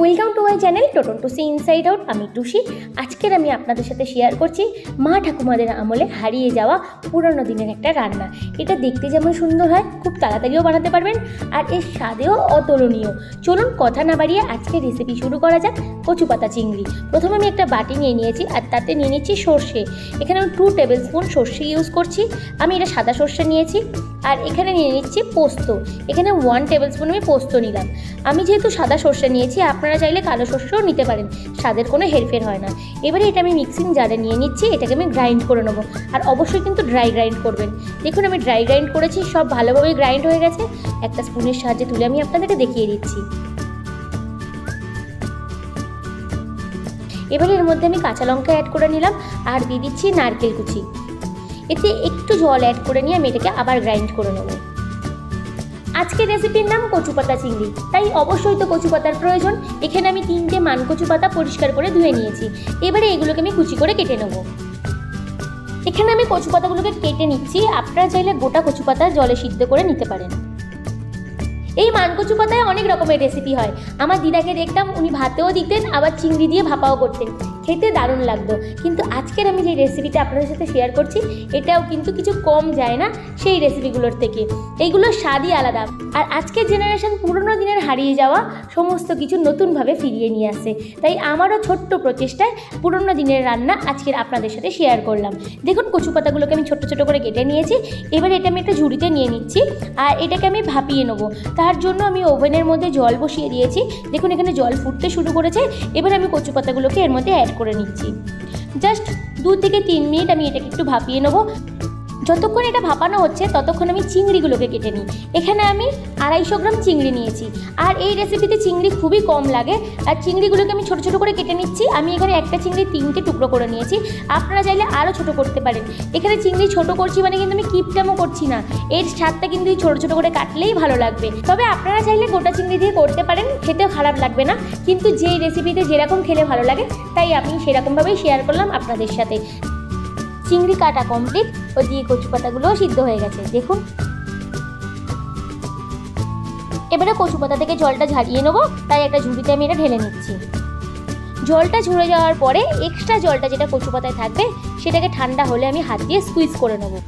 Welcome to my channel Toton two C inside out. আমি টুসি। আজকের আমি আপনাদের সাথে শেয়ার করছি মা ঠাকুমাদের আমলে হারিয়ে যাওয়া পুরনো দিনের একটা রান্না। এটা দেখতে যেমন সুন্দর হয়, খুব তাড়াতাড়িও বানাতে পারবেন, আর এর স্বাদেও অতুলনীয়। চলুন কথা না বাড়িয়ে আজকে রেসিপি শুরু করা যাক। কচু পাতা চিংড়ি। প্রথমে আমি একটা বাটি নিয়ে নিয়েছি, আর তাতে নিয়ে নিচ্ছি সর্ষে। এখানে আমি 2 টেবিল স্পুন সর্ষে ইউজ করছি। আমি এটা সাদা সর্ষে নিয়েছি। আর এখানে নিয়ে নিচ্ছি পোস্ত। এখানে 1 টেবিল স্পুন আমি পোস্ত নিলাম। আমি যেহেতু সাদা সর্ষে নিয়েছি, আপনারা চাইলে কালো সর্ষেও নিতে পারেন, স্বাদের কোনো হেরফের হয় না। এবারে এটা আমি মিক্সিং জারে নিয়ে নিচ্ছি, এটাকে আমি গ্রাইন্ড করে নেবো। আর অবশ্যই কিন্তু ড্রাই গ্রাইন্ড করবেন। দেখুন আমি ড্রাই গ্রাইন্ড করেছি, সব ভালোভাবে গ্রাইন্ড হয়ে গেছে। একটা স্পুনের সাহায্যে তুলে আমি আপনাদেরকে দেখিয়ে দিচ্ছি। এবারে এর মধ্যে আমি কাঁচা লঙ্কা অ্যাড করে নিলাম, আর দিয়ে দিচ্ছি নারকেল কুচি। এতে একটু জল অ্যাড করে নিয়ে আমি এটাকে আবার গ্রাইন্ড করে নেব। আজকের রেসিপির নাম কচু পাতা চিংড়ি, তাই অবশ্যই তো কচু পাতার প্রয়োজন। এখানে আমি 3টে মান কচু পাতা পরিষ্কার করে ধুয়ে নিয়েছি। এবারে এগুলোকে আমি কুচি করে কেটে নেব। এখানে আমি কচু পাতাগুলোকে কেটে নিচ্ছি। আপনারা চাইলে গোটা কচু পাতা জলে সিদ্ধ করে নিতে পারেন। এই মানকচু পাতায় অনেক রকমের রেসিপি হয়। আমার দিদাকে দেখতাম, উনি ভাতেও দিতেন, আবার চিংড়ি দিয়ে ভাপাও করতেন, খেতে দারুণ লাগতো। কিন্তু আজকের আমি যে রেসিপিটা আপনাদের সাথে শেয়ার করছি, এটাও কিন্তু কিছু কম যায় না সেই রেসিপিগুলোর থেকে। এইগুলোর স্বাদই আলাদা। আর আজকের জেনারেশন পুরনো দিনের হারিয়ে যাওয়া সমস্ত কিছু নতুনভাবে ফিরিয়ে নিয়ে আসে। তাই আমারও ছোট্ট প্রচেষ্টায় পুরনো দিনের রান্না আজকের আপনাদের সাথে শেয়ার করলাম। দেখুন কচু পাতাগুলোকে আমি ছোট ছোট করে কেটে নিয়েছি। এবার এটা আমি একটা ঝুড়িতে নিয়ে নিচ্ছি, আর এটাকে আমি ভাপিয়ে নেবো। তার জন্য আমি ওভেনের মধ্যে জল বসিয়ে দিয়েছি। দেখুন এখানে জল ফুটতে শুরু করেছে। এবার আমি কচু পাতাগুলোকে এর মধ্যে অ্যাড করে নিচ্ছি। জাস্ট 2 থেকে 3 মিনিট আমি এটাকে একটু ভাপিয়ে নেবো। যতক্ষণ এটা ভাপানো হচ্ছে ততক্ষণ আমি চিংড়িগুলোকে কেটে নিই। এখানে আমি 250 গ্রাম চিংড়ি নিয়েছি। আর এই রেসিপিতে চিংড়ি খুবই কম লাগে। আর চিংড়িগুলোকে আমি ছোটো ছোটো করে কেটে নিচ্ছি। আমি এখানে একটা চিংড়ি 3টে টুকরো করে নিয়েছি। আপনারা চাইলে আরও ছোটো করতে পারেন। এখানে চিংড়ি ছোটো করছি মানে কিন্তু আমি কিপটামও করছি না। এর স্বাদটা কিন্তু এই ছোটো ছোটো করে কাটলেই ভালো লাগবে। তবে আপনারা চাইলে গোটা চিংড়ি দিয়ে করতে পারেন, খেতেও খারাপ লাগবে না। কিন্তু যেই রেসিপিতে যেরকম খেলে ভালো লাগে, তাই আমি সেরকমভাবেই শেয়ার করলাম আপনাদের সাথে। চিংড়ি কাটা কমপ্লিট। ওদিকে কচু পাতাগুলোও সিদ্ধ হয়ে গেছে। দেখুন এবারে কচু পাতা থেকে জলটা ঝারিয়ে নেবো, তাই একটা ঝুড়িতে আমি এটা ঢেলে নিচ্ছি। জলটা ঝরে যাওয়ার পরে এক্সট্রা জলটা যেটা কচু পাতায় থাকবে, সেটাকে ঠান্ডা হলে আমি হাত দিয়ে স্কুইজ করে নেবো।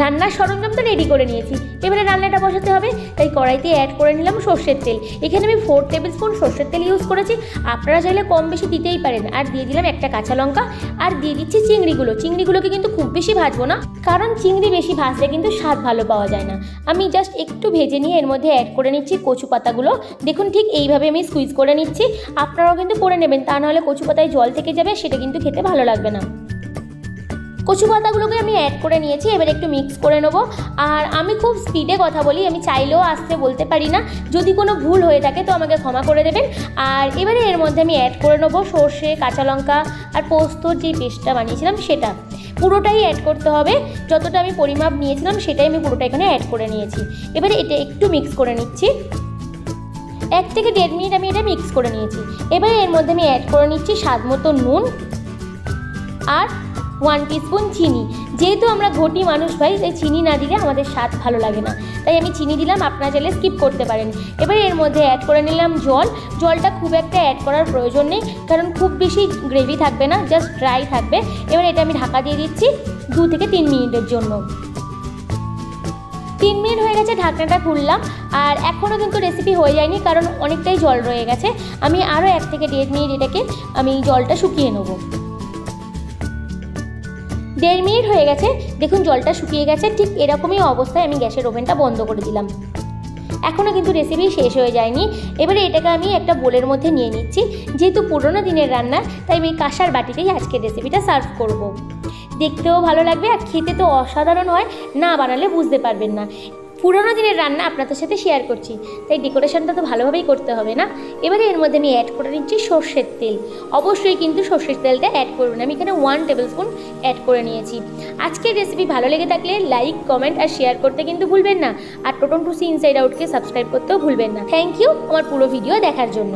রান্নার সরঞ্জাম তো রেডি করে নিয়েছি। এবারে রান্নাটা বসাতে হবে, তাই কড়াইতে অ্যাড করে নিলাম সর্ষের তেল। এখানে আমি 4 টেবিল স্পুন সর্ষের তেল ইউজ করেছি। আপনারা চাইলে কম বেশি দিতেই পারেন। আর দিয়ে দিলাম একটা কাঁচা লঙ্কা, আর দিয়ে দিচ্ছি চিংড়িগুলোকে কিন্তু খুব বেশি ভাজবো না, কারণ চিংড়ি বেশি ভাজলে কিন্তু স্বাদ ভালো পাওয়া যায় না। আমি জাস্ট একটু ভেজে নিয়ে এর মধ্যে অ্যাড করে নিচ্ছি কচু পাতাগুলো। দেখুন ঠিক এইভাবে আমি স্কুইজ করে নিচ্ছি। আপনারাও কিন্তু করে নেবেন, তা নাহলে কচু পাতায় জল থেকে যাবে, সেটা কিন্তু খেতে ভালো লাগবে না। কচু পাতাগুলোকে আমি অ্যাড করে নিয়েছি। এবার একটু মিক্স করে নেবো। আর আমি খুব স্পিডে কথা বলি, আমি চাইলেও আস্তে বলতে পারি না। যদি কোনো ভুল হয়ে থাকে তো আমাকে ক্ষমা করে দেবেন। আর এবারে এর মধ্যে আমি অ্যাড করে নেবো সর্ষে, কাঁচা লঙ্কা আর পোস্তর যে পেস্টটা বানিয়েছিলাম সেটা। পুরোটাই অ্যাড করতে হবে। যতটা আমি পরিমাপ নিয়েছিলাম সেটাই আমি পুরোটা এখানে অ্যাড করে নিয়েছি। এবারে এটা একটু মিক্স করে নিচ্ছি। 1 থেকে 1.5 মিনিট আমি এটা মিক্স করে নিয়েছি। এবারে এর মধ্যে আমি অ্যাড করে নিচ্ছি স্বাদ মতো নুন আর 1 টিস্পুন চিনি। যেহেতু আমরা ঘটি মানুষ ভাই, তাই চিনি না দিলে আমাদের স্বাদ ভালো লাগে না, তাই আমি চিনি দিলাম। আপনারা চাইলে স্কিপ করতে পারেন। এবারে এর মধ্যে অ্যাড করে নিলাম জল। জলটা খুব একটা অ্যাড করার প্রয়োজন নেই, কারণ খুব বেশি গ্রেভি থাকবে না, জাস্ট ড্রাই থাকবে। এবার এটা আমি ঢাকা দিয়ে দিচ্ছি 2 থেকে 3 মিনিটের জন্য। 3 মিনিট হয়ে গেছে, ঢাকনাটা খুললাম। আর এখনও কিন্তু রেসিপি হয়ে যায়নি, কারণ অনেকটাই জল রয়ে গেছে। আমি আরও 1 থেকে 1.5 মিনিট এটাকে আমি জলটা শুকিয়ে নেবো। 1.5 মিনিট হয়ে গেছে। দেখুন জলটা শুকিয়ে গেছে। ঠিক এরকমই অবস্থায় আমি গ্যাসের ওভেনটা বন্ধ করে দিলাম। এখনও কিন্তু রেসিপি শেষ হয়ে যায়নি। এবারে এটাকে আমি একটা বোলের মধ্যে নিয়ে নিচ্ছি। যেহেতু পুরোনো দিনের রান্না, তাই আমি কাঁসার বাটিতেই আজকের রেসিপিটা সার্ভ করব। দেখতেও ভালো লাগবে, আর খেতে তো অসাধারণ হয়, না বানালে বুঝতে পারবেন না। পুরোনো দিনের রান্না আপনাদের সাথে শেয়ার করছি, তাই ডেকোরেশনটা তো ভালোভাবেই করতে হবে না। এবারে এর মধ্যে আমি অ্যাড করে নিচ্ছি সর্ষের তেল। অবশ্যই কিন্তু সর্ষের তেলটা অ্যাড করবেন। আমি এখানে 1 টেবিল স্পুন অ্যাড করে নিয়েছি। আজকের রেসিপি ভালো লেগে থাকলে লাইক, কমেন্ট আর শেয়ার করতে কিন্তু ভুলবেন না। আর টোটন টু সি ইনসাইড আউটকে সাবস্ক্রাইব করতেও ভুলবেন না। থ্যাংক ইউ আমার পুরো ভিডিও দেখার জন্য।